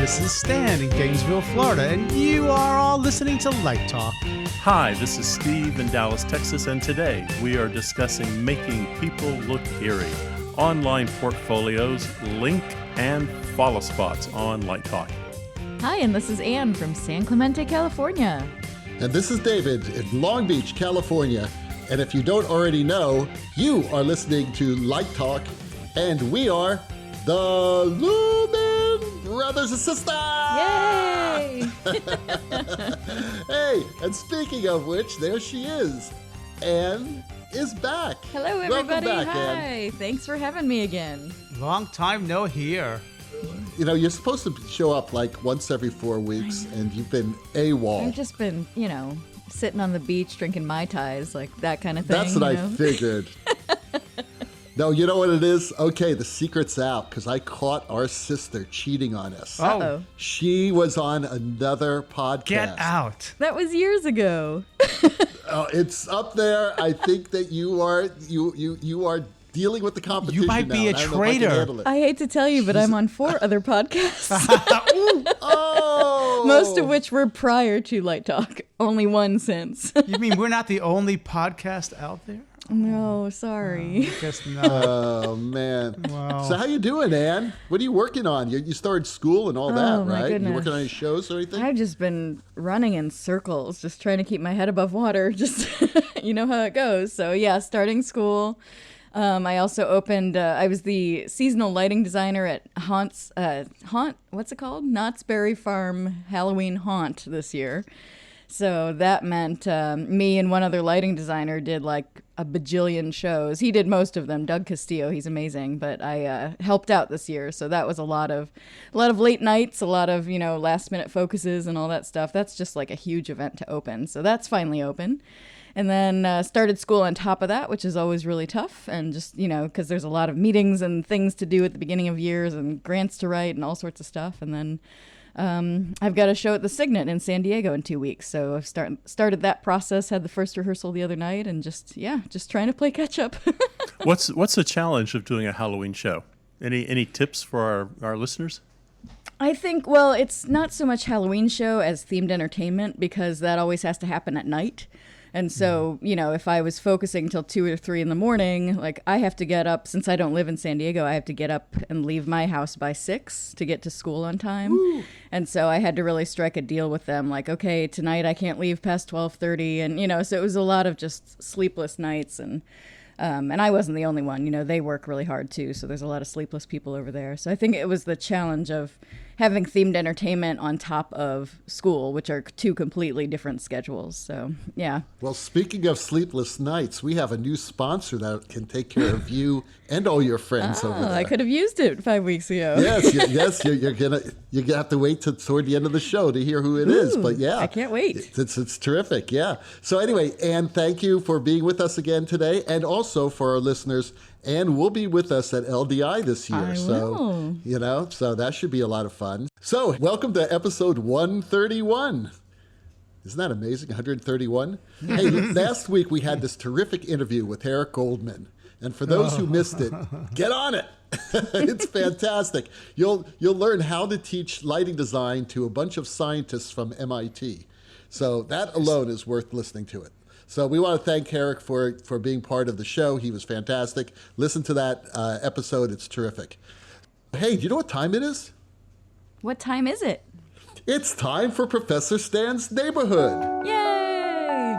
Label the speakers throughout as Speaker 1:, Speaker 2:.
Speaker 1: this is Stan in Gainesville, Florida, and you are all listening to Light Talk.
Speaker 2: Hi, this is Steve in Dallas, Texas, and today we are discussing making people look eerie, online portfolios, link and follow spots on Light Talk.
Speaker 3: Hi, and this is Anne from San Clemente, California.
Speaker 4: And this is David in Long Beach, California. And if you don't already know, you are listening to Light Talk, and we are the Lumen Brothers and Sisters!
Speaker 3: Yay!
Speaker 4: Hey, and speaking of which, there she is. Anne is back.
Speaker 3: Hello, everybody.
Speaker 4: Welcome back,
Speaker 3: Hi.
Speaker 4: Anne.
Speaker 3: Thanks for having me again.
Speaker 1: Long time no hear.
Speaker 4: You know, you're supposed to show up like once every 4 weeks, and you've been AWOL.
Speaker 3: I've just been, sitting on the beach drinking Mai Tais, like that kind of thing.
Speaker 4: That's what I figured. No, you know what it is? Okay, the secret's out, because I caught our sister cheating on us.
Speaker 3: Uh-oh.
Speaker 4: She was on another podcast.
Speaker 1: Get out.
Speaker 3: That was years ago.
Speaker 4: Oh, it's up there. I think that you are dealing with the competition.
Speaker 1: You might be
Speaker 4: now,
Speaker 1: a
Speaker 4: and I don't know if I can
Speaker 1: traitor.
Speaker 4: handle it.
Speaker 3: I hate to tell you, but I'm on 4 other podcasts,
Speaker 4: Oh!
Speaker 3: most of which were prior to Light Talk. Only one since.
Speaker 1: You mean we're not the only podcast out there?
Speaker 3: No, sorry.
Speaker 1: I guess not.
Speaker 4: Oh, man.
Speaker 1: Wow.
Speaker 4: So how you doing, Anne? What are you working on? You started school and all that,
Speaker 3: Oh, my
Speaker 4: right?
Speaker 3: goodness.
Speaker 4: You working on any shows or anything?
Speaker 3: I've just been running in circles, just trying to keep my head above water. Just, you know how it goes. So yeah, starting school. I also opened, I was the seasonal lighting designer at what's it called? Knott's Berry Farm Halloween Haunt this year. So that meant me and one other lighting designer did like a bajillion shows. He did most of them, Doug Castillo. He's amazing. But I helped out this year, so that was a lot of late nights, a lot of last minute focuses and all that stuff. That's just like a huge event to open. So that's finally open. And then started school on top of that, which is always really tough. And just, because there's a lot of meetings and things to do at the beginning of years and grants to write and all sorts of stuff. And then I've got a show at the Signet in San Diego in 2 weeks. So I've started that process, had the first rehearsal the other night, and just trying to play catch up.
Speaker 2: What's the challenge of doing a Halloween show? Any tips for our listeners?
Speaker 3: I think, well, it's not so much Halloween show as themed entertainment, because that always has to happen at night. And so, if I was focusing till 2 or 3 in the morning, like I have to get up, since I don't live in San Diego, I have to get up and leave my house by 6 to get to school on time. Woo. And so I had to really strike a deal with them, like, okay, tonight I can't leave past 12:30. And, so it was a lot of just sleepless nights. And I wasn't the only one, they work really hard too. So there's a lot of sleepless people over there. So I think it was the challenge of having themed entertainment on top of school, which are 2 completely different schedules. So, yeah.
Speaker 4: Well, speaking of sleepless nights, we have a new sponsor that can take care of you and all your friends over there.
Speaker 3: I could have used it 5 weeks ago.
Speaker 4: Yes, you're gonna have to wait toward the end of the show to hear who it is. But yeah,
Speaker 3: I can't wait.
Speaker 4: It's terrific. Yeah. So anyway, Anne, thank you for being with us again today, and also for our listeners. Anne will be with us at LDI this year.
Speaker 3: I will.
Speaker 4: So that should be a lot of fun. So welcome to episode 131. Isn't that amazing? 131. Hey, last week we had this terrific interview with Eric Goldman. And for those who missed it, get on it. It's fantastic. You'll learn how to teach lighting design to a bunch of scientists from MIT. So that alone is worth listening to it. So we want to thank Eric for being part of the show. He was fantastic. Listen to that episode. It's terrific. Hey, do you know what time it is?
Speaker 3: What time is it?
Speaker 4: It's time for Professor Stan's Neighborhood.
Speaker 3: Yay!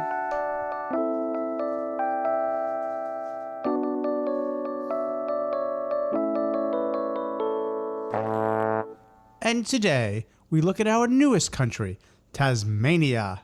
Speaker 1: And today, we look at our newest country, Tasmania.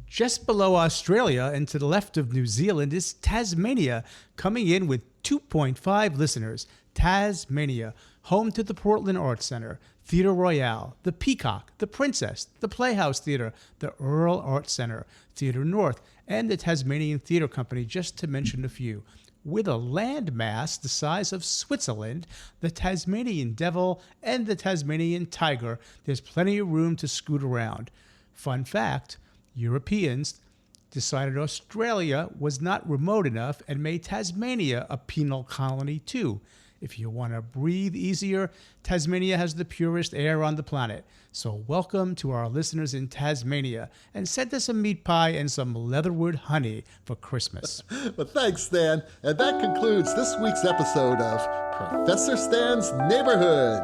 Speaker 1: Just below Australia and to the left of New Zealand is Tasmania, coming in with 2.5 listeners. Tasmania, home to the Portland Arts Center, Theatre Royale, the Peacock, the Princess, the Playhouse Theatre, the Earl Arts Center, Theatre North, and the Tasmanian Theatre Company, just to mention a few. With a landmass the size of Switzerland, the Tasmanian Devil, and the Tasmanian Tiger, there's plenty of room to scoot around. Fun fact, Europeans decided Australia was not remote enough and made Tasmania a penal colony too. If you want to breathe easier, Tasmania has the purest air on the planet. So welcome to our listeners in Tasmania, and send us a meat pie and some leatherwood honey for Christmas.
Speaker 4: Well, thanks, Stan. And that concludes this week's episode of Professor Stan's Neighborhood.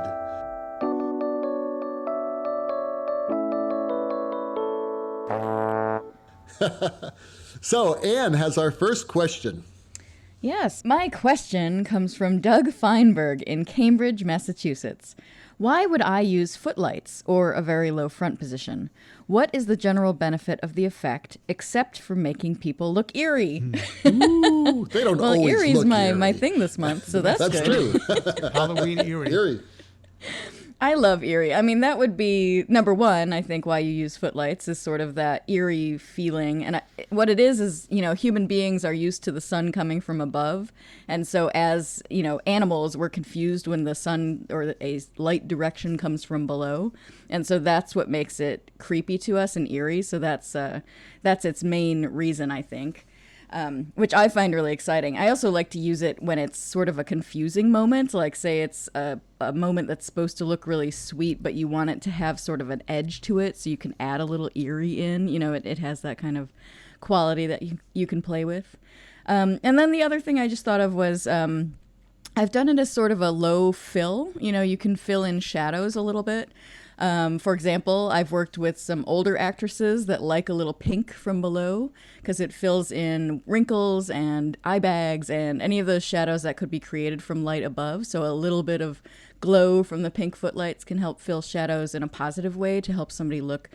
Speaker 4: So, Anne has our first question.
Speaker 3: Yes, my question comes from Doug Feinberg in Cambridge, Massachusetts. Why would I use footlights or a very low front position? What is the general benefit of the effect except for making people look eerie?
Speaker 4: Ooh, they don't
Speaker 3: Well,
Speaker 4: always
Speaker 3: eerie's
Speaker 4: look eerie.
Speaker 3: my thing this month, so that's good.
Speaker 4: true.
Speaker 1: Halloween eerie.
Speaker 4: Eerie.
Speaker 3: I love eerie. I mean, that would be number one, I think, why you use footlights is sort of that eerie feeling. And what it is, human beings are used to the sun coming from above. And so as, animals, we're confused when the sun or a light direction comes from below. And so that's what makes it creepy to us and eerie. So that's its main reason, I think. Which I find really exciting. I also like to use it when it's sort of a confusing moment, like say it's a moment that's supposed to look really sweet, but you want it to have sort of an edge to it, so you can add a little eerie in. It has that kind of quality that you can play with. And then the other thing I just thought of was I've done it as sort of a low fill. You can fill in shadows a little bit. For example, I've worked with some older actresses that like a little pink from below because it fills in wrinkles and eye bags and any of those shadows that could be created from light above. So a little bit of glow from the pink footlights can help fill shadows in a positive way to help somebody look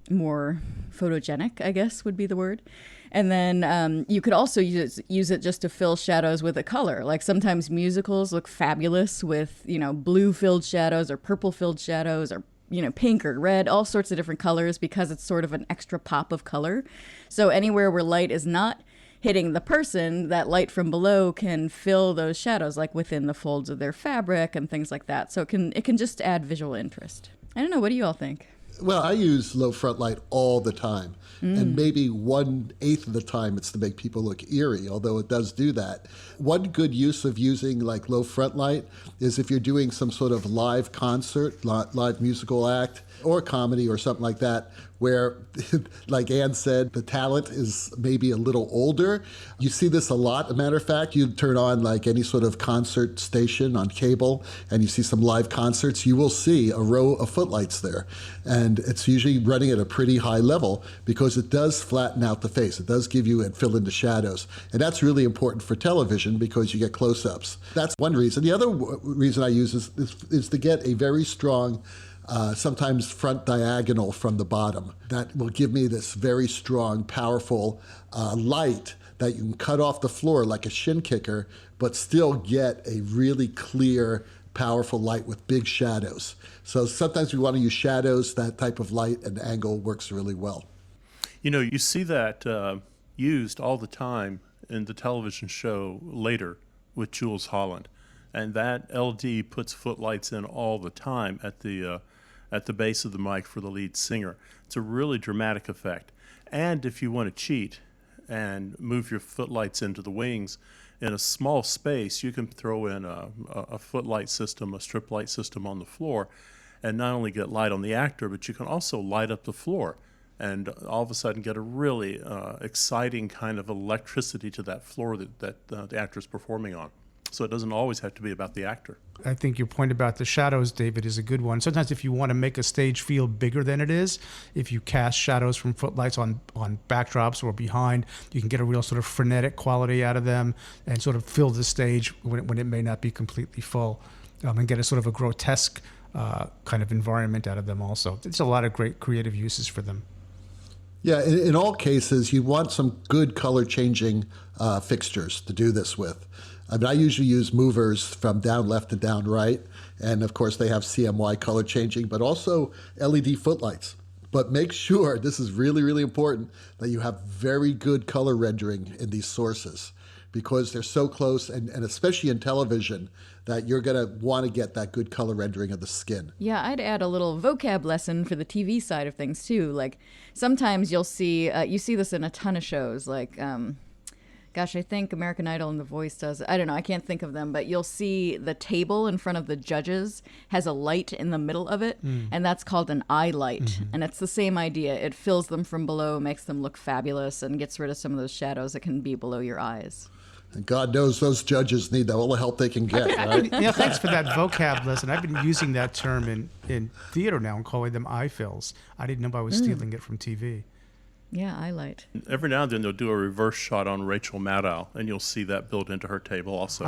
Speaker 3: more photogenic, I guess would be the word. And then you could also use it just to fill shadows with a color. Like sometimes musicals look fabulous with, blue-filled shadows or purple-filled shadows or, pink or red, all sorts of different colors because it's sort of an extra pop of color. So anywhere where light is not hitting the person, that light from below can fill those shadows, like within the folds of their fabric and things like that. So it can just add visual interest. I don't know. What do you all think?
Speaker 4: Well, I use low front light all the time. And maybe 1/8 of the time it's to make people look eerie, although it does do that. One good use of using like low front light is if you're doing some sort of live concert, live musical act, or comedy or something like that, where, like Ann said, the talent is maybe a little older. You see this a lot. As a matter of fact, you turn on like any sort of concert station on cable and you see some live concerts, you will see a row of footlights there. And it's usually running at a pretty high level because it does flatten out the face. It does give you and fill in the shadows. And that's really important for television because you get close-ups. That's one reason. The other reason I use is to get a very strong sometimes front diagonal from the bottom. That will give me this very strong, powerful light that you can cut off the floor like a shin kicker, but still get a really clear, powerful light with big shadows. So sometimes we want to use shadows. That type of light and angle works really well.
Speaker 2: You see that used all the time in the television show Later with Jules Holland. And that LD puts footlights in all the time at the base of the mic for the lead singer. It's a really dramatic effect. And if you want to cheat and move your footlights into the wings in a small space, you can throw in a footlight system, a strip light system on the floor, and not only get light on the actor, but you can also light up the floor and all of a sudden get a really exciting kind of electricity to that floor that the actor's performing on. So it doesn't always have to be about the actor.
Speaker 1: I think your point about the shadows, David, is a good one. Sometimes if you want to make a stage feel bigger than it is, if you cast shadows from footlights on backdrops or behind, you can get a real sort of frenetic quality out of them and sort of fill the stage when it may not be completely full, and get a sort of a grotesque kind of environment out of them also. There's a lot of great creative uses for them.
Speaker 4: Yeah, in all cases, you want some good color-changing fixtures to do this with. I mean, I usually use movers from down left to down right, and of course they have CMY color changing, but also LED footlights. But make sure, this is really, really important, that you have very good color rendering in these sources because they're so close, and especially in television, that you're going to want to get that good color rendering of the skin.
Speaker 3: Yeah, I'd add a little vocab lesson for the TV side of things too. Like sometimes you'll see, you see this in a ton of shows, like Gosh, I think American Idol and The Voice does. I don't know. I can't think of them, but you'll see the table in front of the judges has a light in the middle of it, and that's called an eye light. And it's the same idea. It fills them from below, makes them look fabulous, and gets rid of some of those shadows that can be below your eyes.
Speaker 4: And God knows those judges need all the help they can get, right?
Speaker 1: Thanks for that vocab lesson. I've been using that term in theater now and calling them eye fills. I didn't know I was stealing it from TV.
Speaker 3: Yeah, eye light.
Speaker 2: Every now and then they'll do a reverse shot on Rachel Maddow, and you'll see that built into her table also.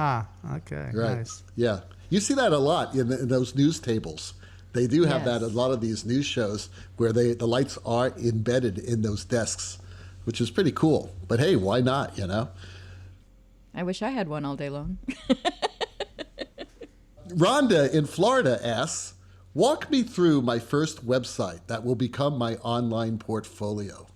Speaker 1: Okay.
Speaker 4: Right.
Speaker 1: Nice.
Speaker 4: Yeah. You see that a lot in those news tables. They do have that
Speaker 3: Yes.
Speaker 4: in a lot of these news shows where the lights are embedded in those desks, which is pretty cool. But hey, why not,
Speaker 3: I wish I had one all day long.
Speaker 4: Rhonda in Florida asks, walk me through my first website that will become my online portfolio.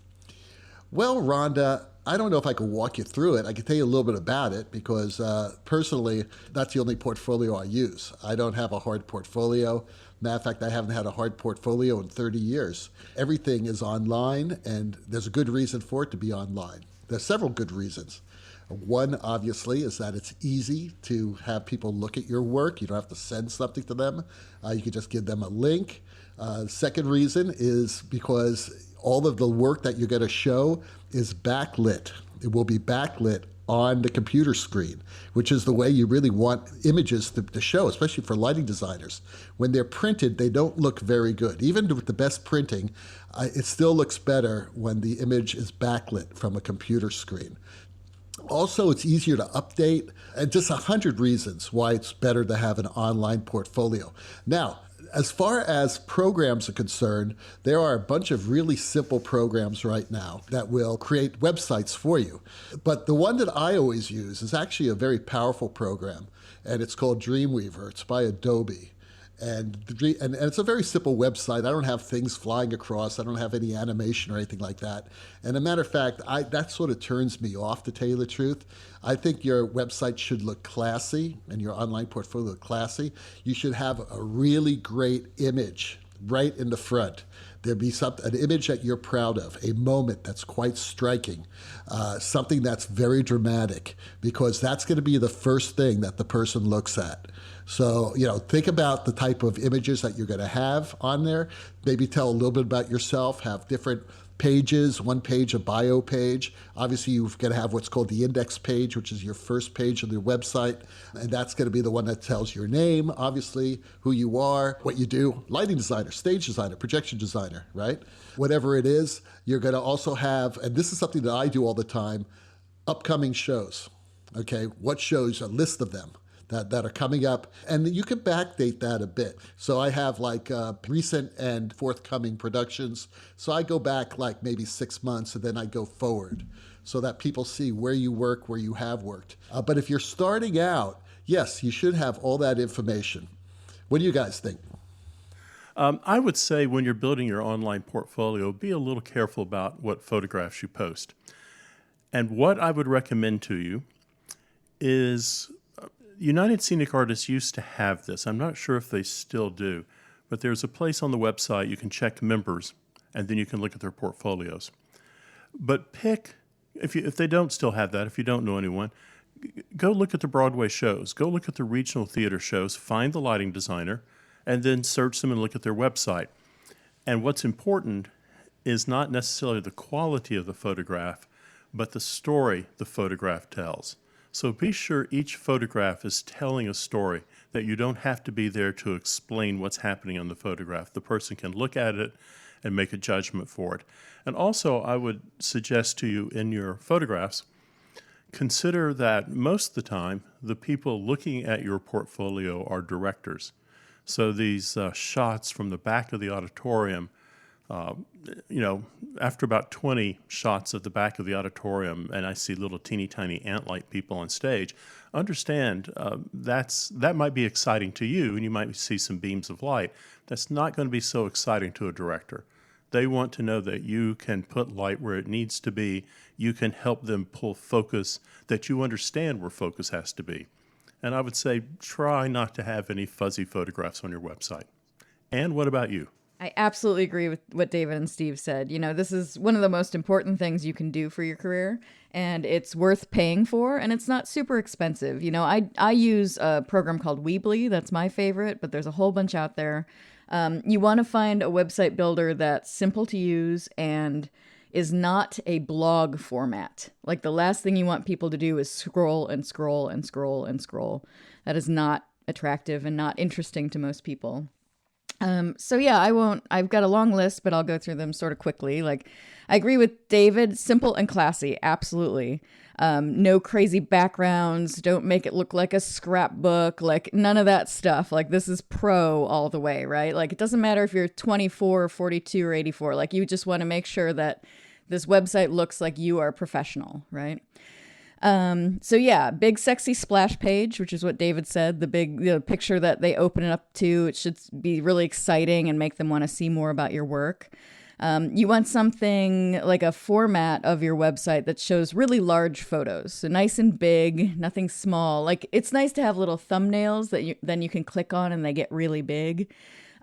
Speaker 4: Well, Rhonda, I don't know if I can walk you through it. I can tell you a little bit about it because personally, that's the only portfolio I use. I don't have a hard portfolio. Matter of fact, I haven't had a hard portfolio in 30 years. Everything is online, and there's a good reason for it to be online. There's several good reasons. One, obviously, is that it's easy to have people look at your work. You don't have to send something to them. You can just give them a link. Second reason is because all of the work that you're going to show is backlit. It will be backlit on the computer screen, which is the way you really want images to show, especially for lighting designers. When they're printed, they don't look very good. Even with the best printing, it still looks better when the image is backlit from a computer screen. Also, it's easier to update, and just 100 reasons why it's better to have an online portfolio. Now, as far as programs are concerned, there are a bunch of really simple programs right now that will create websites for you. But the one that I always use is actually a very powerful program, and it's called Dreamweaver. It's by Adobe. And it's a very simple website. I don't have things flying across. I don't have any animation or anything like that. And a matter of fact, that sort of turns me off, to tell you the truth. I think your website should look classy and your online portfolio look classy. You should have a really great image right in the front. There'd be an image that you're proud of, a moment that's quite striking, something that's very dramatic, because that's going to be the first thing that the person looks at. So, think about the type of images that you're going to have on there. Maybe tell a little bit about yourself, have different pages, one page, a bio page. Obviously, you've got to have what's called the index page, which is your first page of your website. And that's going to be the one that tells your name, obviously, who you are, what you do, lighting designer, stage designer, projection designer, right? Whatever it is, you're going to also have, and this is something that I do all the time, upcoming shows. Okay, what shows, a list of them that are coming up, and you can backdate that a bit. So I have recent and forthcoming productions. So I go back maybe 6 months, and then I go forward so that people see where you work, where you have worked. But if you're starting out, yes, you should have all that information. What do you guys think?
Speaker 2: I would say when you're building your online portfolio, be a little careful about what photographs you post. And what I would recommend to you is United Scenic Artists used to have this. I'm not sure if they still do, but there's a place on the website you can check members, and then you can look at their portfolios. But pick, if they don't still have that, if you don't know anyone, go look at the Broadway shows. Go look at the regional theater shows, find the lighting designer, and then search them and look at their website. And what's important is not necessarily the quality of the photograph, but the story the photograph tells. So be sure each photograph is telling a story, that you don't have to be there to explain what's happening on the photograph. The person can look at it and make a judgment for it. And also, I would suggest to you in your photographs, consider that most of the time, the people looking at your portfolio are directors. So these shots from the back of the auditorium, after about 20 shots of the back of the auditorium and I see little teeny tiny ant-like people on stage, understand that might be exciting to you and you might see some beams of light. That's not going to be so exciting to a director. They want to know that you can put light where it needs to be. You can help them pull focus, that you understand where focus has to be. And I would say try not to have any fuzzy photographs on your website. And what about you?
Speaker 3: I absolutely agree with what David and Steve said. You know, this is one of the most important things you can do for your career, and it's worth paying for, and it's not super expensive. You know, I use a program called Weebly. That's my favorite, but there's a whole bunch out there. You want to find a website builder that's simple to use and is not a blog format. Like, the last thing you want people to do is scroll and scroll and scroll and scroll. That is not attractive and not interesting to most people. So yeah, I've got a long list, but I'll go through them sort of quickly. Like, I agree with David, simple and classy. Absolutely. No crazy backgrounds. Don't make it look like a scrapbook, like none of that stuff. Like, this is pro all the way, right? Like, it doesn't matter if you're 24 or 42 or 84. Like, you just want to make sure that this website looks like you are professional, right? So yeah, big sexy splash page, which is what David said, the picture that they open it up to. It should be really exciting and make them want to see more about your work. You want something like a format of your website that shows really large photos. So nice and big, nothing small. Like, it's nice to have little thumbnails that then you can click on and they get really big.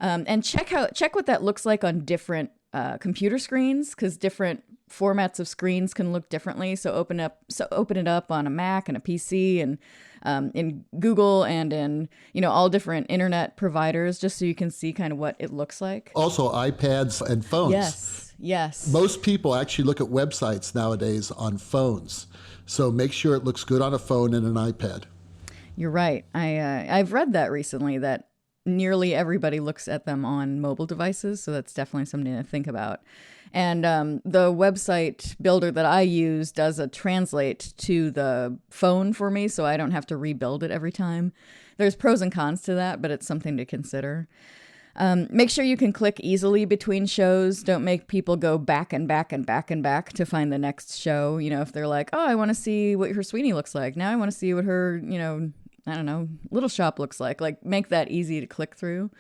Speaker 3: And check what that looks like on different computer screens, because different formats of screens can look differently. So open it up on a Mac and a PC and in Google and in, you know, all different internet providers, just so you can see kind of what it looks like.
Speaker 4: Also, iPads and phones.
Speaker 3: Yes.
Speaker 4: Most people actually look at websites nowadays on phones. So make sure it looks good on a phone and an iPad.
Speaker 3: You're right. I've read that recently, that nearly everybody looks at them on mobile devices. So that's definitely something to think about. And the website builder that I use does a translate to the phone for me, so I don't have to rebuild it every time. There's pros and cons to that, but it's something to consider. Make sure you can click easily between shows. Don't make people go back and back and back and back to find the next show. You know, if they're like, oh, I want to see what her Sweeney looks like. Now I want to see what her, you know, I don't know, Little Shop looks like. Like, make that easy to click through.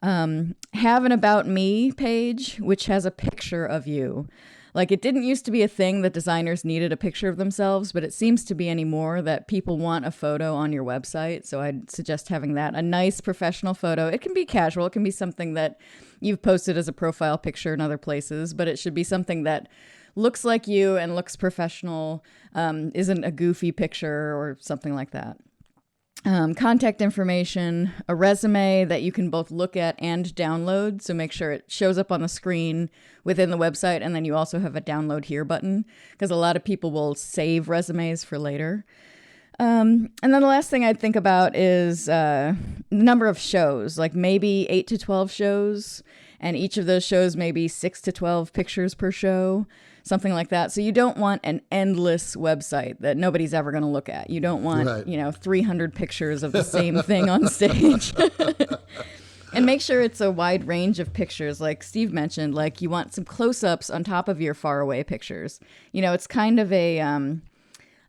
Speaker 3: Have an About Me page, which has a picture of you. Like, it didn't used to be a thing that designers needed a picture of themselves, but it seems to be anymore that people want a photo on your website. So I'd suggest having that, a nice professional photo. It can be casual. It can be something that you've posted as a profile picture in other places, but it should be something that looks like you and looks professional, isn't a goofy picture or something like that. Contact information, a resume that you can both look at and download. So make sure it shows up on the screen within the website, and then you also have a download here button, because a lot of people will save resumes for later. And then the last thing I'd think about is the number of shows, like maybe 8 to 12 shows, and each of those shows maybe 6 to 12 pictures per show. Something like that. So you don't want an endless website that nobody's ever going to look at. You don't want,
Speaker 4: right,
Speaker 3: 300 pictures of the same thing on stage. And make sure it's a wide range of pictures. Like Steve mentioned, like, you want some close-ups on top of your faraway pictures. You know, it's kind of a,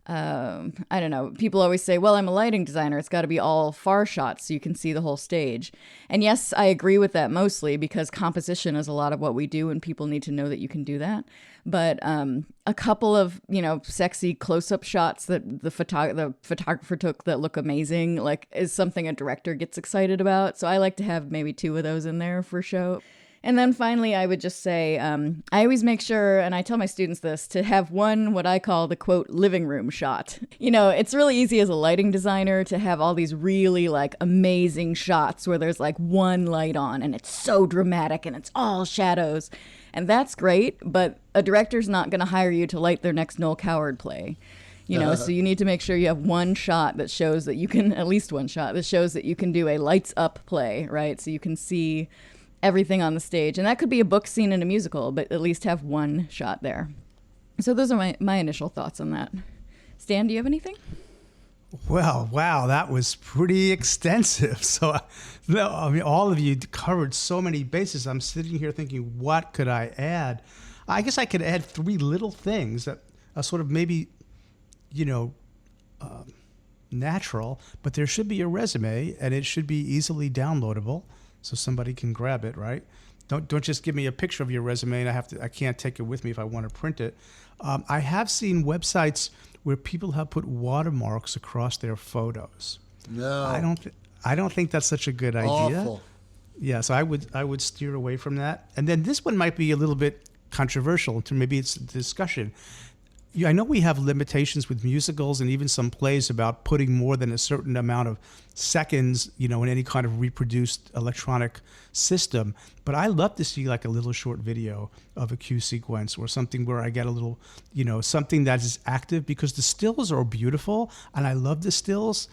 Speaker 3: I don't know. People always say, well, I'm a lighting designer. It's got to be all far shots so you can see the whole stage. And yes, I agree with that mostly, because composition is a lot of what we do and people need to know that you can do that. But a couple of, sexy close-up shots that the photographer took that look amazing, like, is something a director gets excited about. So I like to have maybe 2 of those in there for show. And then finally, I would just say, I always make sure, and I tell my students this, to have one, what I call the, quote, living room shot. It's really easy as a lighting designer to have all these really, like, amazing shots where there's, like, one light on, and it's so dramatic, and it's all shadows. And that's great, but a director's not going to hire you to light their next Noel Coward play. So you need to make sure you have one shot that shows that you can, at least one shot, that shows that you can do a lights up play, right? So you can see everything on the stage. And that could be a book scene in a musical, but at least have one shot there. So those are my initial thoughts on that. Stan, do you have anything?
Speaker 1: Well, wow, that was pretty extensive. So, all of you covered so many bases. I'm sitting here thinking, what could I add? I guess I could add 3 little things that are sort of maybe, natural, but there should be a resume, and it should be easily downloadable, so somebody can grab it, right? Don't just give me a picture of your resume and I can't take it with me if I want to print it. I have seen websites where people have put watermarks across their photos.
Speaker 4: No.
Speaker 1: I don't think that's such a good idea.
Speaker 4: Awful.
Speaker 1: Yeah, so I would steer away from that. And then this one might be a little bit controversial. Maybe it's a discussion. Yeah, I know we have limitations with musicals and even some plays about putting more than a certain amount of seconds, in any kind of reproduced electronic system. But I love to see like a little short video of a cue sequence or something where I get a little, something that is active, because the stills are beautiful and I love the stills,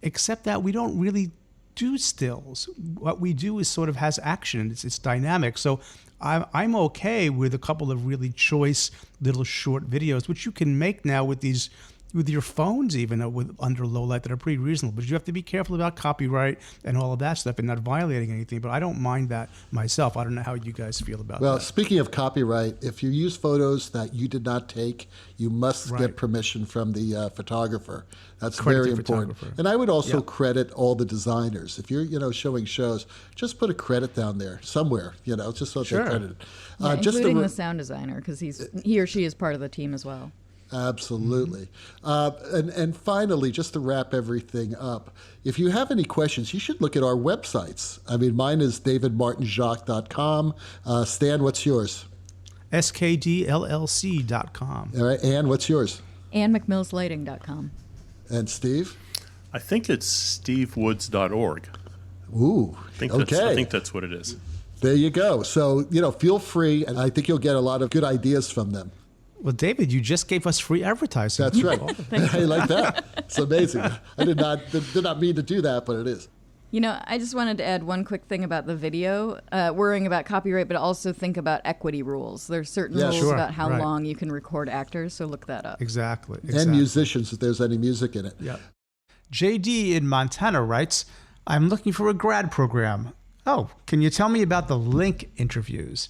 Speaker 1: except that we don't really do stills. What we do is sort of has action. It's dynamic. So I'm okay with a couple of really choice little short videos, which you can make now with your phones, even with under low light, that are pretty reasonable. But you have to be careful about copyright and all of that stuff and not violating anything. But I don't mind that myself. I don't know how you guys feel about that.
Speaker 4: Well, speaking of copyright, if you use photos that you did not take, you must get permission from the photographer. That's very important. And I would also credit all the designers. If you're, showing shows, just put a credit down there somewhere, just so they're credited.
Speaker 3: Yeah, including the sound designer, because he or she is part of the team as well.
Speaker 4: Absolutely. And finally, just to wrap everything up, if you have any questions, you should look at our websites. I mean, mine is davidmartinjacques.com. Stan, what's yours?
Speaker 1: skdllc.com.
Speaker 4: All right. Ann, what's yours?
Speaker 3: AnnMcMillsLighting.com.
Speaker 4: And Steve?
Speaker 2: I think it's stevewoods.org.
Speaker 4: Ooh,
Speaker 2: I think that's what it is.
Speaker 4: There you go. So, feel free, and I think you'll get a lot of good ideas from them.
Speaker 1: Well, David, you just gave us free advertising.
Speaker 4: That's right. I like that. It's amazing. I did not mean to do that, but it is.
Speaker 3: I just wanted to add one quick thing about the video, worrying about copyright, but also think about equity rules. There's certain rules about how long you can record actors, so look that up.
Speaker 1: Exactly.
Speaker 4: And musicians, if there's any music in it.
Speaker 1: Yeah. JD in Montana writes, I'm looking for a grad program. Oh, can you tell me about the Link interviews?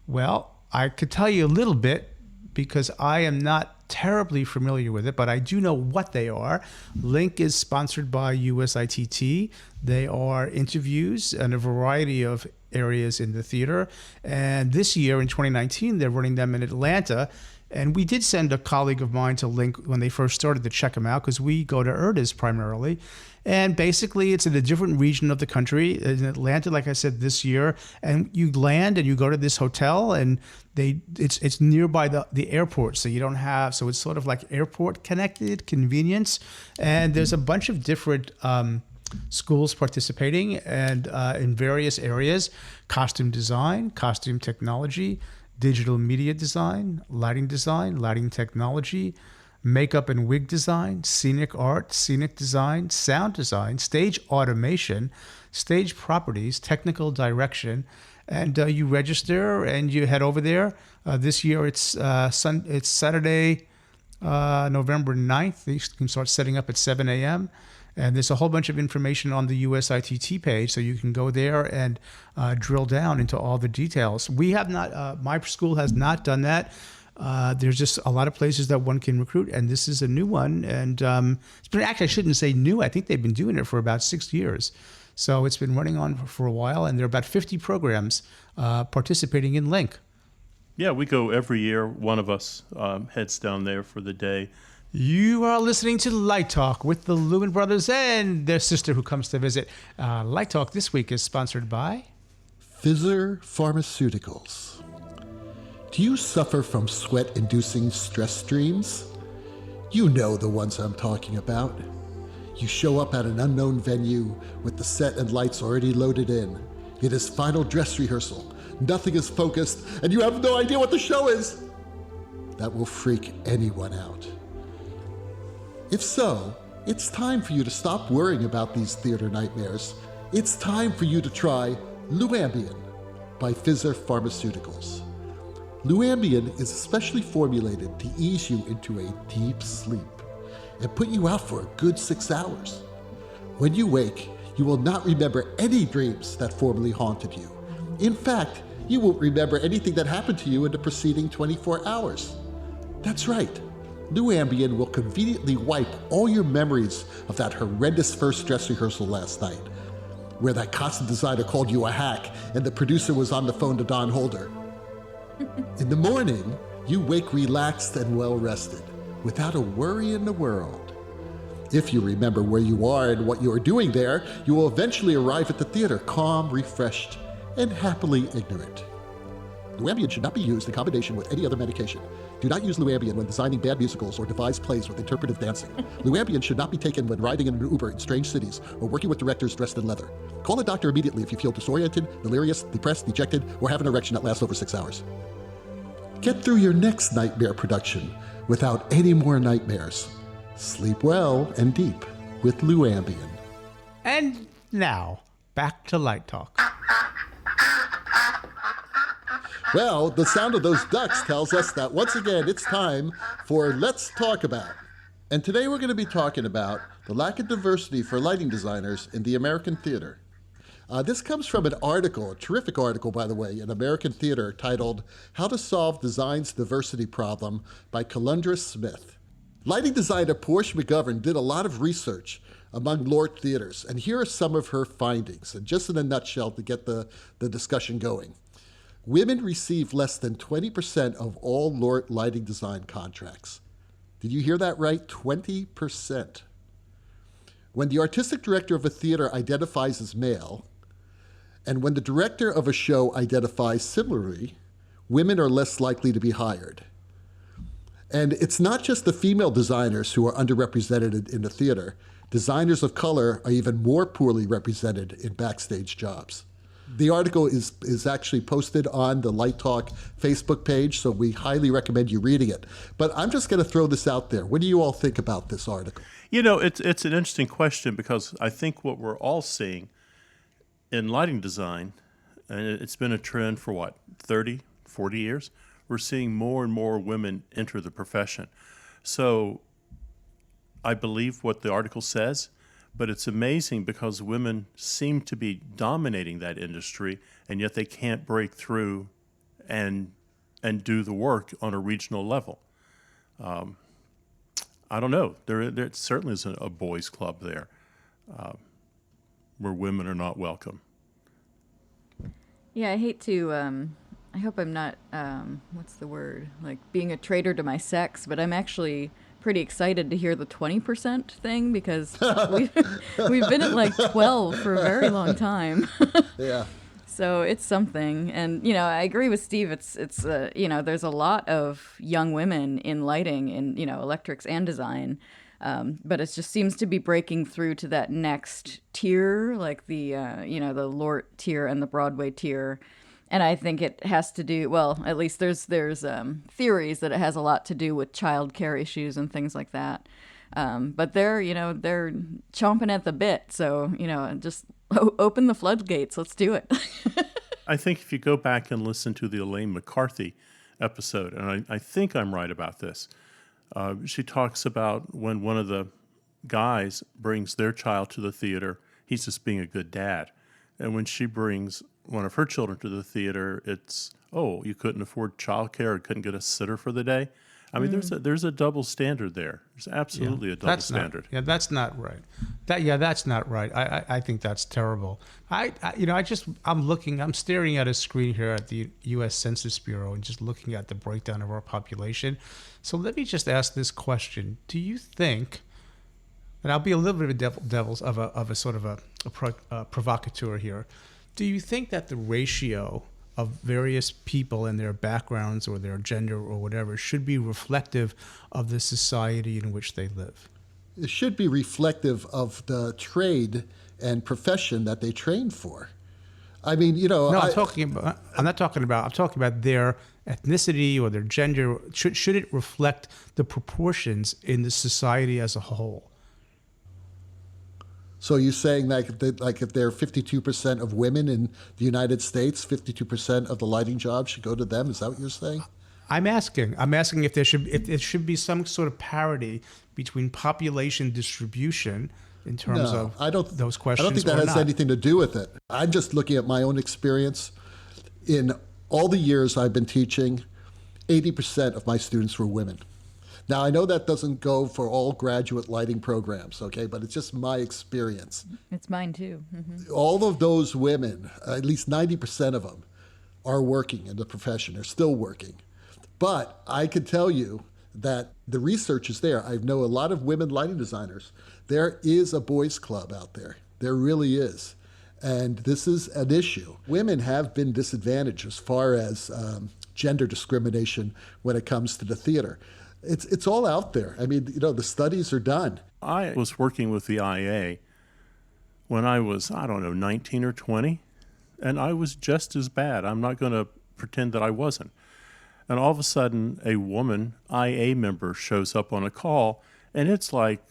Speaker 1: Well, I could tell you a little bit because I am not terribly familiar with it, but I do know what they are. Link is sponsored by USITT. They are interviews in a variety of areas in the theater. And this year, in 2019, they're running them in Atlanta. And we did send a colleague of mine to Link when they first started to check them out, because we go to ERDAS primarily. And basically, it's in a different region of the country. In Atlanta, like I said, this year. And you land and you go to this hotel, and it's nearby the airport. So you don't have, so it's sort of like airport connected convenience. And there's a bunch of different schools participating, and in various areas: costume design, costume technology, digital media design, lighting technology, makeup and wig design, scenic art, scenic design, sound design, stage automation, stage properties, technical direction. And you register and you head over there. This year it's Saturday, November 9th. You can start setting up at 7 a.m. And there's a whole bunch of information on the USITT page, so you can go there and drill down into all the details. We have not, my school has not done that. There's just a lot of places that one can recruit, and this is a new one. And it's been, actually, I shouldn't say new. I think they've been doing it for about 6 years. So it's been running on for a while, and there are about 50 programs participating in Link.
Speaker 2: Yeah, we go every year. One of us heads down there for the day.
Speaker 1: You are listening to Light Talk with the Lumen Brothers and their sister who comes to visit. Light Talk this week is sponsored by
Speaker 4: Pfizer Pharmaceuticals. Do you suffer from sweat-inducing stress dreams? You know the ones I'm talking about. You show up at an unknown venue with the set and lights already loaded in. It is final dress rehearsal. Nothing is focused, and you have no idea what the show is. That will freak anyone out. If so, it's time for you to stop worrying about these theater nightmares. It's time for you to try Luambien by Pfizer Pharmaceuticals. Luambien is especially formulated to ease you into a deep sleep and put you out for a good 6 hours. When you wake, you will not remember any dreams that formerly haunted you. In fact, you won't remember anything that happened to you in the preceding 24 hours. That's right. Luambien will conveniently wipe all your memories of that horrendous first dress rehearsal last night, where that costume designer called you a hack and the producer was on the phone to Don Holder. In the morning, you wake relaxed and well-rested, without a worry in the world. If you remember where you are and what you are doing there, you will eventually arrive at the theater calm, refreshed, and happily ignorant. Luambian should not be used in combination with any other medication. Do not use Luambian when designing bad musicals or devise plays with interpretive dancing. Luambian should not be taken when riding in an Uber in strange cities or working with directors dressed in leather. Call a doctor immediately if you feel disoriented, delirious, depressed, dejected, or have an erection that lasts over 6 hours. Get through your next nightmare production without any more nightmares. Sleep well and deep with Luambian.
Speaker 1: And now, back to Light Talk.
Speaker 4: Well, the sound of those ducks tells us that once again it's time for Let's Talk About. And today we're going to be talking about the lack of diversity for lighting designers in the American theater. This comes from an article, a terrific article, by the way, in American Theater titled How to Solve Design's Diversity Problem by Kalundra Smith. Lighting designer Portia McGovern did a lot of research among LORT theaters, and here are some of her findings, and just in a nutshell to get the discussion going. Women receive less than 20% of all LORT lighting design contracts. Did you hear that right? 20%. When the artistic director of a theater identifies as male, and when the director of a show identifies similarly, women are less likely to be hired. And it's not just the female designers who are underrepresented in the theater. Designers of color are even more poorly represented in backstage jobs. The article is actually posted on the Light Talk Facebook page, so we highly recommend you reading it. But I'm just going to throw this out there. What do you all think about this article?
Speaker 2: You know, it's an interesting question because I think what we're all seeing in lighting design, and it's been a trend for 30, 40 years, we're seeing more and more women enter the profession. So I believe what the article says, but it's amazing because women seem to be dominating that industry, and yet they can't break through and do the work on a regional level. I don't know. There certainly isn't a boys' club there where women are not welcome.
Speaker 3: Yeah, I hate to, I hope I'm not, what's the word? Like being a traitor to my sex, but I'm actually pretty excited to hear the 20% thing because we've been at like 12 for a very long time.
Speaker 4: Yeah.
Speaker 3: So it's something. And, you know, I agree with Steve. It's you know, there's a lot of young women in lighting in, you know, electrics and design. But it just seems to be breaking through to that next tier, like the, you know, the LORT tier and the Broadway tier. And I think it has to do, well, at least there's theories that it has a lot to do with childcare issues and things like that. But they're chomping at the bit. So, you know, just open the floodgates. Let's do it.
Speaker 2: I think if you go back and listen to the Elaine McCarthy episode, and I think I'm right about this, she talks about when one of the guys brings their child to the theater, he's just being a good dad. And when she brings one of her children to the theater, it's, oh, you couldn't afford childcare or couldn't get a sitter for the day. I mean, there's a double standard there. There's absolutely a double standard.
Speaker 1: That's not right. That's not right. I think that's terrible. I'm staring at a screen here at the U.S. Census Bureau and just looking at the breakdown of our population. So let me just ask this question: do you think? And I'll be a little bit of a devil's of a sort of a provocateur here. Do you think that the ratio of various people and their backgrounds or their gender or whatever should be reflective of the society in which they live?
Speaker 4: It should be reflective of the trade and profession that they trained for. I mean, you know...
Speaker 1: No, I'm talking about their ethnicity or their gender. Should it reflect the proportions in the society as a whole?
Speaker 4: So you're saying like if there are 52% of women in the United States, 52% of the lighting jobs should go to them? Is that what you're saying?
Speaker 1: I'm asking if there should be some sort of parity between population distribution in terms of those questions.
Speaker 4: I don't think that has anything to do with it. I'm just looking at my own experience. In all the years I've been teaching, 80% of my students were women. Now, I know that doesn't go for all graduate lighting programs, okay, but it's just my experience.
Speaker 3: It's mine too. Mm-hmm.
Speaker 4: All of those women, at least 90% of them, are working in the profession. They're still working. But I can tell you that the research is there. I know a lot of women lighting designers. There is a boys' club out there. There really is. And this is an issue. Women have been disadvantaged as far as gender discrimination when it comes to the theater. It's all out there. I mean, the studies are done.
Speaker 2: I was working with the IA when I was, 19 or 20, and I was just as bad. I'm not going to pretend that I wasn't. And all of a sudden, a woman IA member shows up on a call, and it's like,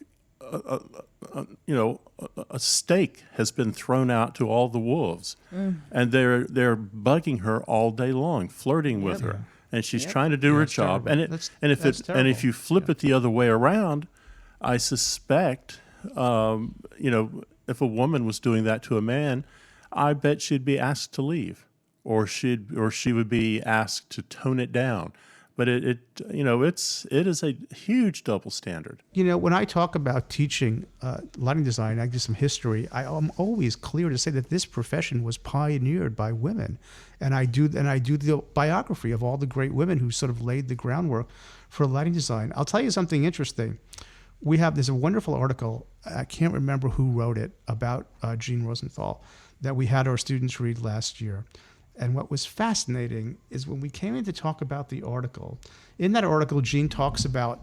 Speaker 2: a steak has been thrown out to all the wolves, and they're bugging her all day long, flirting with her, and she's trying to do her job.
Speaker 1: Terrible.
Speaker 2: And if you flip it the other way around, I suspect, if a woman was doing that to a man, I bet she'd be asked to leave, or she would be asked to tone it down. But it is a huge double standard.
Speaker 1: When I talk about teaching lighting design, I do some history. I am always clear to say that this profession was pioneered by women, and I do the biography of all the great women who sort of laid the groundwork for lighting design. I'll tell you something interesting. There's a wonderful article. I can't remember who wrote it about Jean Rosenthal that we had our students read last year. And what was fascinating is when we came in to talk about the article, in that article, Jean talks about,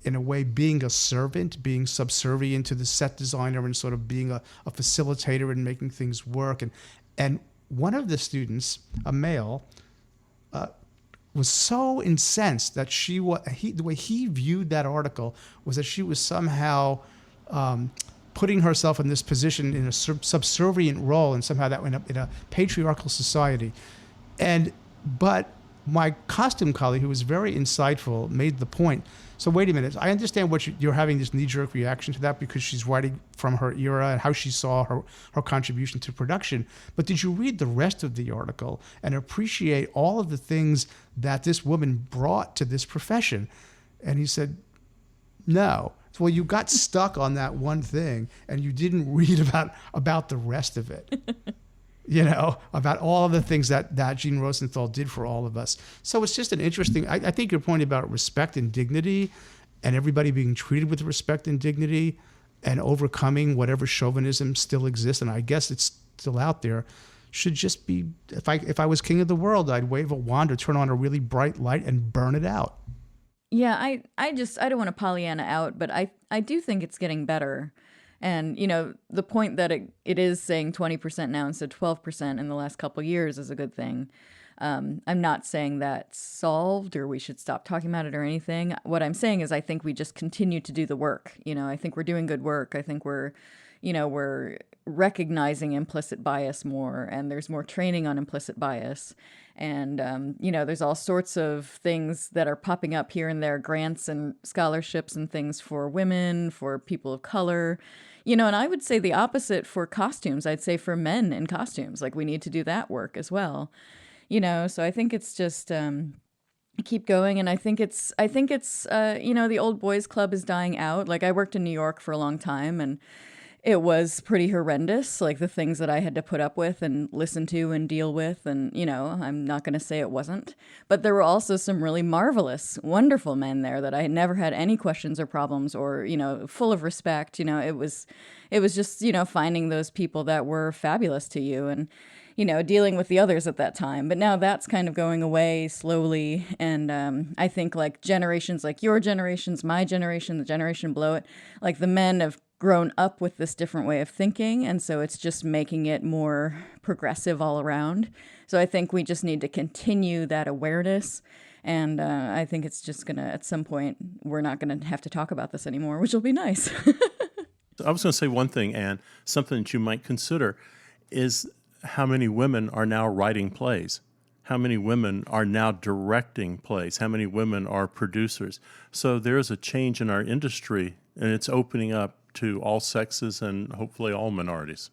Speaker 1: in a way, being a servant, being subservient to the set designer and sort of being a facilitator and making things work. And one of the students, a male, was so incensed that the way he viewed that article was that she was somehow putting herself in this position in a subservient role, and somehow that went up in a patriarchal society. But my costume colleague, who was very insightful, made the point. So wait a minute. I understand you're having this knee-jerk reaction to that because she's writing from her era and how she saw her contribution to production. But did you read the rest of the article and appreciate all of the things that this woman brought to this profession? And he said, no. Well, you got stuck on that one thing and you didn't read about the rest of it. About all of the things that Jean Rosenthal did for all of us. So it's just an interesting, I think your point about respect and dignity and everybody being treated with respect and dignity and overcoming whatever chauvinism still exists, and I guess it's still out there, should just be, if I was king of the world, I'd wave a wand or turn on a really bright light and burn it out.
Speaker 3: Yeah, I don't want to Pollyanna out, but I do think it's getting better. And, the point that it is saying 20% now instead of 12% in the last couple of years is a good thing. I'm not saying that's solved or we should stop talking about it or anything. What I'm saying is I think we just continue to do the work. I think we're doing good work. I think we're recognizing implicit bias more, and there's more training on implicit bias. And, there's all sorts of things that are popping up here and there, grants and scholarships and things for women, for people of color, and I would say the opposite for costumes. I'd say for men in costumes, like we need to do that work as well, so I think it's just, keep going. And I think it's the old boys club is dying out. Like I worked in New York for a long time, and it was pretty horrendous, like the things that I had to put up with and listen to and deal with. And, I'm not going to say it wasn't. But there were also some really marvelous, wonderful men there that I had never had any questions or problems or, full of respect. It was just, finding those people that were fabulous to you and, dealing with the others at that time. But now that's kind of going away slowly. And I think like generations like your generations, my generation, the generation below it, like the men have grown up with this different way of thinking, and so it's just making it more progressive all around. So I think we just need to continue that awareness, and I think it's just gonna, at some point, we're not gonna have to talk about this anymore, which will be nice.
Speaker 2: I was going to say one thing, Anne, something that you might consider is how many women are now writing plays. How many women are now directing plays? How many women are producers? So there's a change in our industry, and it's opening up to all sexes and hopefully all minorities.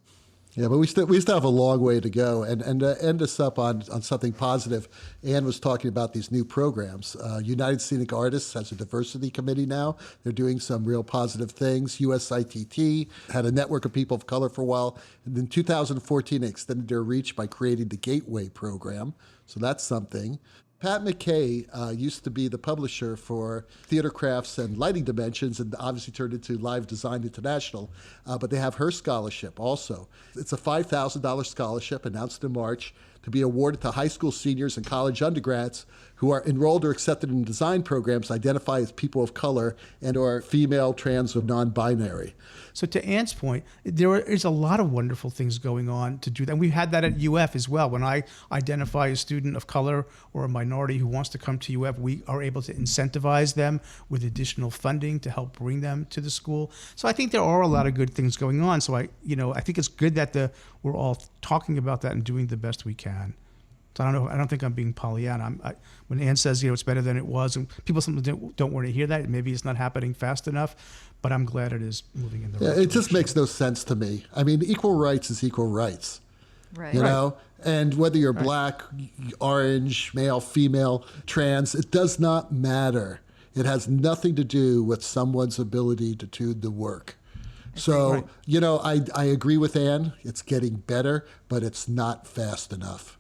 Speaker 4: Yeah, but we still have a long way to go. And to end us up on something positive, Anne was talking about these new programs. United Scenic Artists has a diversity committee now. They're doing some real positive things. USITT had a network of people of color for a while. And in 2014, they extended their reach by creating the Gateway program. So that's something. Pat McKay used to be the publisher for Theater Crafts and Lighting Dimensions, and obviously turned into Live Design International. But they have her scholarship also. It's a $5,000 scholarship announced in March to be awarded to high school seniors and college undergrads who are enrolled or accepted in design programs identify as people of color and or female, trans, or non-binary.
Speaker 1: So to Ann's point, there is a lot of wonderful things going on to do that. And we had that at UF as well. When I identify a student of color or a minority who wants to come to UF, we are able to incentivize them with additional funding to help bring them to the school. So I think there are a lot of good things going on. So I think it's good that we're all talking about that and doing the best we can. So I don't think I'm being Pollyanna. When Ann says, it's better than it was, and people sometimes don't want to hear that. Maybe it's not happening fast enough, but I'm glad it is moving in the right direction.
Speaker 4: It just makes no sense to me. I mean, equal rights is equal rights.
Speaker 3: Right.
Speaker 4: You know? And whether you're black, orange, male, female, trans, it does not matter. It has nothing to do with someone's ability to do the work. So, I agree with Ann. It's getting better, but it's not fast enough.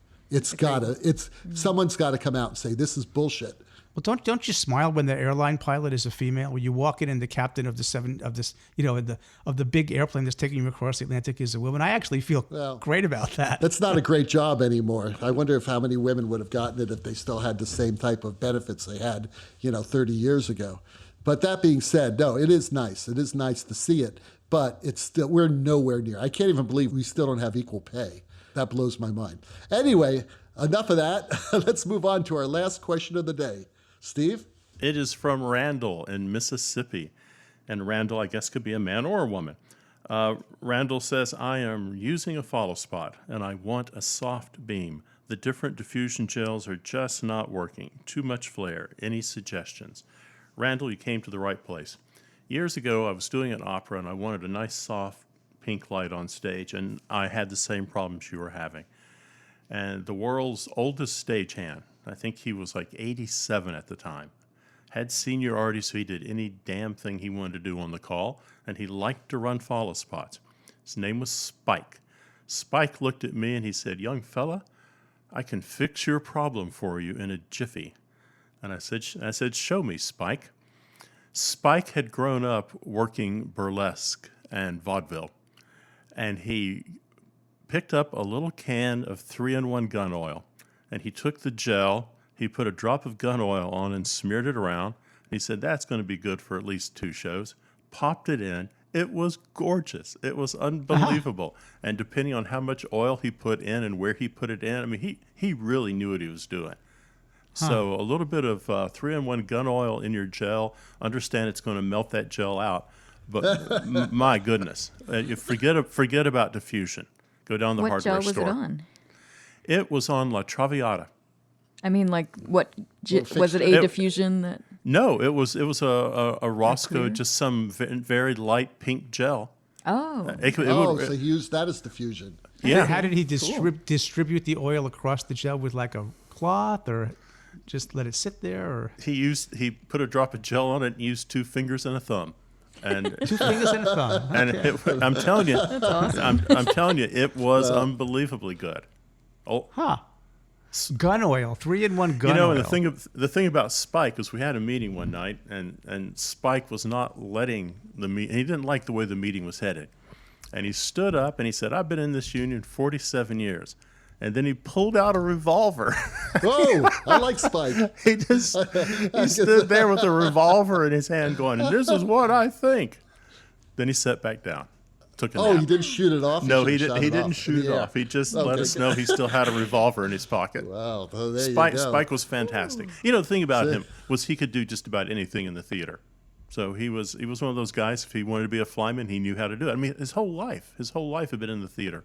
Speaker 4: Someone's got to come out and say, this is bullshit.
Speaker 1: Well, don't you smile when the airline pilot is a female? When you walk in and the captain of the big airplane that's taking you across the Atlantic is a woman. I actually feel great about that.
Speaker 4: That's not a great job anymore. I wonder how many women would have gotten it if they still had the same type of benefits they had, 30 years ago. But that being said, no, it is nice. It is nice to see it, but we're nowhere near. I can't even believe we still don't have equal pay. That blows my mind. Anyway, enough of that. Let's move on to our last question of the day. Steve?
Speaker 2: It is from Randall in Mississippi. And Randall, I guess, could be a man or a woman. Randall says, I am using a follow spot, and I want a soft beam. The different diffusion gels are just not working. Too much flare. Any suggestions? Randall, you came to the right place. Years ago, I was doing an opera, and I wanted a nice, soft, pink light on stage, and I had the same problems you were having. And the world's oldest stagehand, I think he was like 87 at the time, had seniority, so he did any damn thing he wanted to do on the call, and he liked to run follow spots. His name was Spike. Spike looked at me and he said, young fella, I can fix your problem for you in a jiffy. And I said, show me, Spike. Spike had grown up working burlesque and vaudeville. And he picked up a little can of 3-in-1 gun oil, and he took the gel, he put a drop of gun oil on and smeared it around. He said, that's going to be good for at least 2 shows. Popped it in. It was gorgeous. It was unbelievable. And depending on how much oil he put in and where he put it in, I mean, he really knew what he was doing. So a little bit of 3-in-1 gun oil in your gel. Understand it's going to melt that gel out. But my goodness, forget about diffusion. Go down the hardware store.
Speaker 3: What gel was it on?
Speaker 2: It was on La Traviata.
Speaker 3: I mean, like what? Was it a diffusion that?
Speaker 2: No, it was a Roscoe, just some very light pink gel.
Speaker 3: Oh.
Speaker 4: So he used that as diffusion.
Speaker 1: Yeah. How did he distribute the oil across the gel with like a cloth, or just let it sit there? Or
Speaker 2: he put a drop of gel on it and used 2 fingers and a thumb. And
Speaker 1: 2 fingers and a thumb. Okay.
Speaker 2: And I'm telling you,
Speaker 3: that's awesome.
Speaker 2: I'm telling you, it was unbelievably good. Oh,
Speaker 1: gun oil, 3-in-1 gun oil.
Speaker 2: And the thing about Spike is we had a meeting one night, and Spike was not letting the meeting. He didn't like the way the meeting was headed, and he stood up and he said, "I've been in this union 47 years." And then he pulled out a revolver.
Speaker 4: Whoa, I like Spike.
Speaker 2: He stood there with a revolver in his hand going, and this is what I think. Then he sat back down, took a nap.
Speaker 4: He didn't shoot it off?
Speaker 2: No, he didn't shoot it off. He just let us know he still had a revolver in his pocket.
Speaker 4: Wow, well, there
Speaker 2: Spike,
Speaker 4: you go.
Speaker 2: Spike was fantastic. The thing about him was he could do just about anything in the theater. So he was one of those guys, if he wanted to be a flyman, he knew how to do it. I mean, his whole life had been in the theater.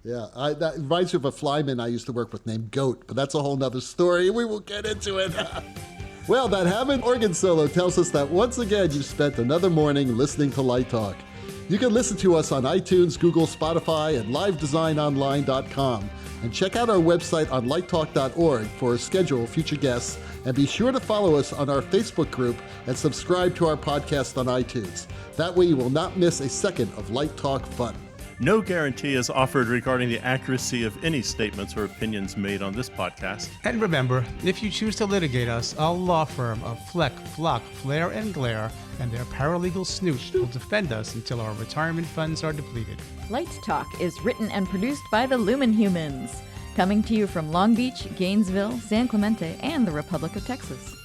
Speaker 4: Yeah, that reminds me of a flyman I used to work with named Goat, but that's a whole nother story. We will get into it. Well, that Hammond organ solo tells us that once again you've spent another morning listening to Light Talk. You can listen to us on iTunes, Google, Spotify, and livedesignonline.com. And check out our website on lighttalk.org for a schedule of future guests. And be sure to follow us on our Facebook group and subscribe to our podcast on iTunes. That way you will not miss a second of Light Talk fun.
Speaker 2: No guarantee is offered regarding the accuracy of any statements or opinions made on this podcast.
Speaker 1: And remember, if you choose to litigate us, our law firm of Fleck, Flock, Flair, and Glare and their paralegal Snoot will defend us until our retirement funds are depleted.
Speaker 3: Light Talk is written and produced by the Lumen Humans, coming to you from Long Beach, Gainesville, San Clemente, and the Republic of Texas.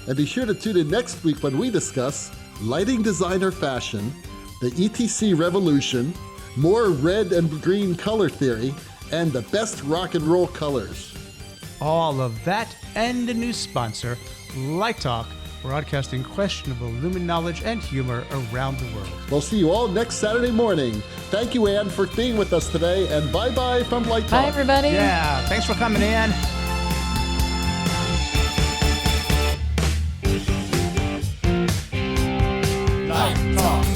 Speaker 4: And be sure to tune in next week when we discuss lighting designer fashion, the ETC revolution, more red and green color theory, and the best rock and roll colors.
Speaker 1: All of that and a new sponsor, Light Talk, broadcasting questionable Lumen knowledge and humor around the world.
Speaker 4: We'll see you all next Saturday morning. Thank you, Ann, for being with us today, and bye-bye from Light Talk.
Speaker 3: Bye, everybody.
Speaker 1: Yeah, thanks for coming in.
Speaker 4: Light Talk.